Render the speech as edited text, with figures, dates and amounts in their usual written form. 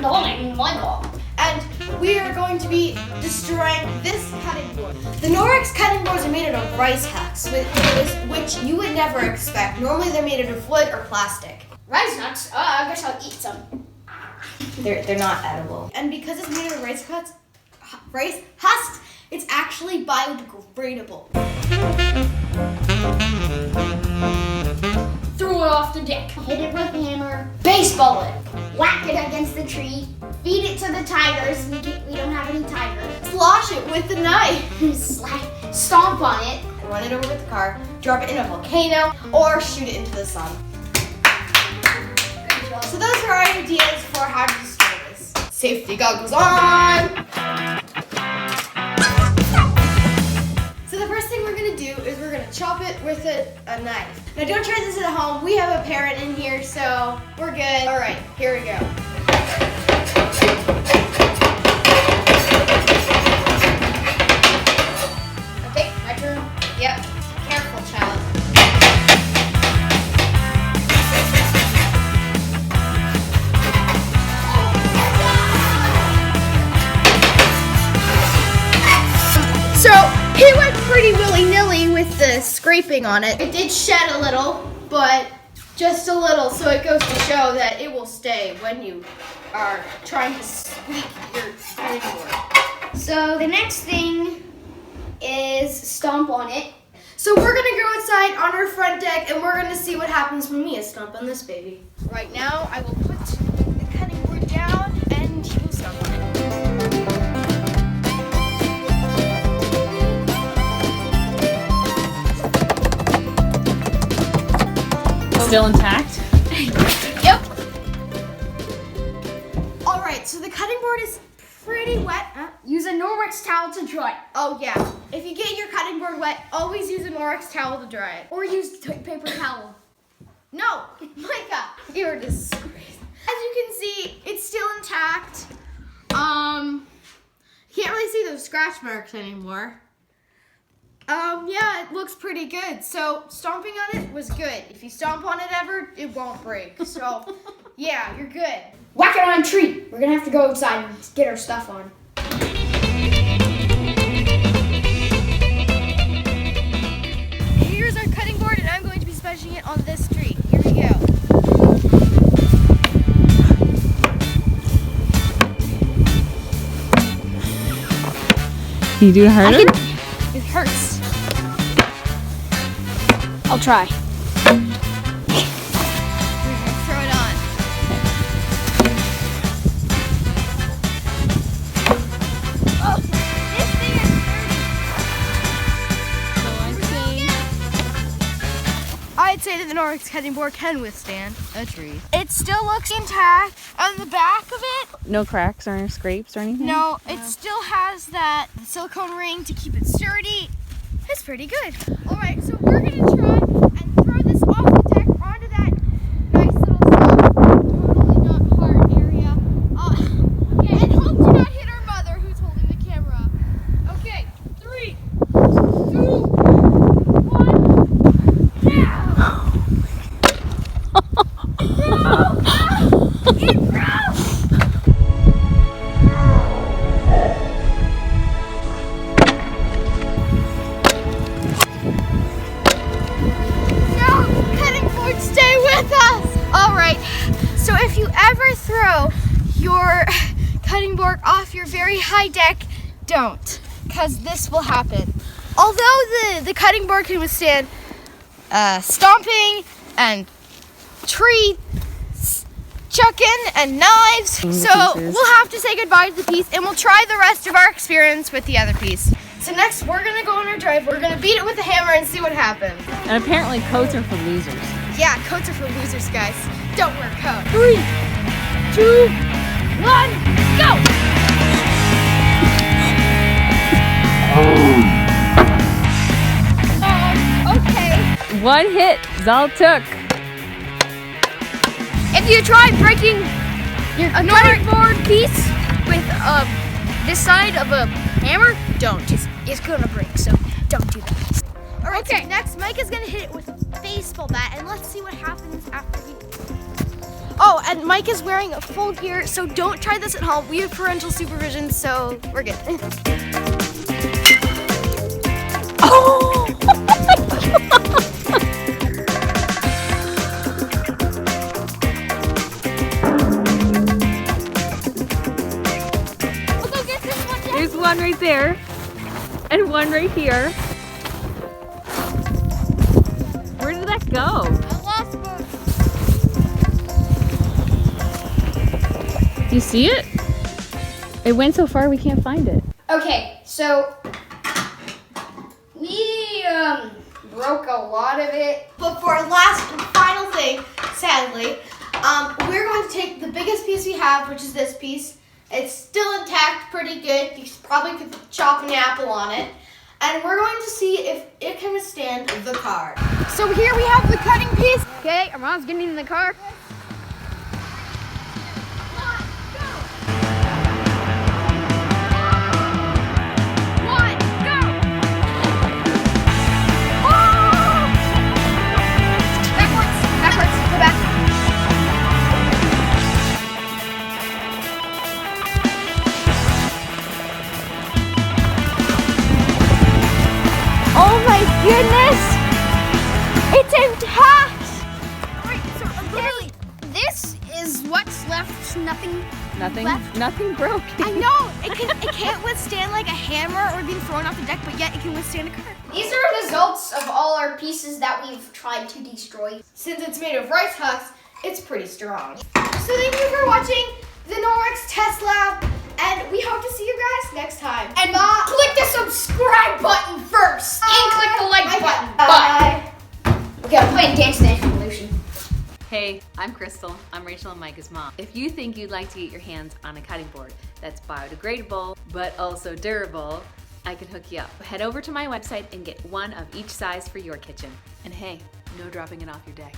Oh my God. And we are going to be destroying this cutting board. The Norwex cutting boards are made out of Rice Husks, which you would never expect. Normally they're made out of wood or plastic. Rice Husks? I guess I'll eat some. They're not edible. And because it's made out of Rice Husks, it's actually biodegradable. Throw it off the deck. Hit it with a hammer. Baseball it. Whack it against the tree. Feed it to the tigers. We don't have any tigers. Slosh it with a knife. Stomp on it. Run it over with the car. Drop it in a volcano or shoot it into the sun. Good job. So those are our ideas for how to destroy this. Safety goggles on. So the first thing we're gonna do is we're gonna chop it with a knife. Now don't try this at home. We have a parent in here, so we're good. All right, here we go. Okay, my turn. Yep, careful, child. So he went pretty willy-nilly with the scraping on it. It did shed a little, but just a little, so it goes to show that it will stay when you are trying to squeak your cutting board. So the next thing is stomp on it. So we're gonna go outside on our front deck and we're gonna see what happens when Mia stomp on this baby. Right now, I will put the cutting board down and he will stomp on it. Still intact? Yep. All right, so the cutting board is pretty wet. Use a Norwex towel to dry it. Oh yeah, if you get your cutting board wet, always use a Norwex towel to dry it. Or use paper towel. No, Micah, you're a disgrace. As you can see, it's still intact. Can't really see those scratch marks anymore. Yeah, it looks pretty good. So stomping on it was good. If you stomp on it ever, it won't break. So yeah, you're good. Whack it on a tree. We're gonna have to go outside and get our stuff on. Here's our cutting board and I'm going to be smashing it on this tree. Here we go. Can you do it harder? It hurts. I'll try. We're gonna throw it on. Oh, this thing is dirty. I'd say that the Norwex cutting board can withstand a tree. It still looks intact. On the back of it, No cracks or scrapes or anything? no, it still has that silicone ring to keep it sturdy. It's pretty good. All right, so we're gonna try and throw this off the deck onto that nice little totally not hard area. Okay, and hope to not hit our mother who's holding the camera. Okay, 3, 2, 1, now! It broke! Stay with us! Alright, so if you ever throw your cutting board off your very high deck, don't, because this will happen. Although the cutting board can withstand stomping and tree chucking and knives, so we'll have to say goodbye to the piece and we'll try the rest of our experience with the other piece. So next, we're gonna go on our drive, we're gonna beat it with a hammer and see what happens. And apparently coats are for losers. Yeah, coats are for losers, guys. Don't wear a coat. 3, 2, 1, go! Okay. One hit is all it took. If you try breaking your cutting board piece with this side of a hammer, don't. It's gonna break, so don't do that. All right, okay. So next, Mike is gonna hit it with a baseball bat, and let's see what happens after he... Oh, and Mike is wearing a full gear, so don't try this at home. We have parental supervision, so we're good. Oh! We'll go get this one. There's one right there, and one right here. Where did that go? I lost one. Do you see it? It went so far we can't find it. Okay, so we broke a lot of it. But for our last and final thing, sadly, we're going to take the biggest piece we have, which is this piece. It's still intact, pretty good. You probably could chop an apple on it. And we're going to see if it can withstand the car. So here we have the cutting piece. Okay, our mom's getting in the car. Oh my goodness! It's intact! Alright, so literally, this is what's left. Nothing. Nothing. Left. Nothing broke. I know! It can't withstand like a hammer or being thrown off the deck, but yet it can withstand a car. These are results of all our pieces that we've tried to destroy. Since it's made of rice husks, it's pretty strong. So thank you for watching the Norwex Test Lab, and we hope to see you guys next time. And click the subscribe button first. And click the like button. Bye. Okay, I'm playing Dance Dance Revolution. Hey, I'm Crystal. I'm Rachel and Micah's mom. If you think you'd like to get your hands on a cutting board that's biodegradable, but also durable, I can hook you up. Head over to my website and get one of each size for your kitchen. And hey, no dropping it off your deck.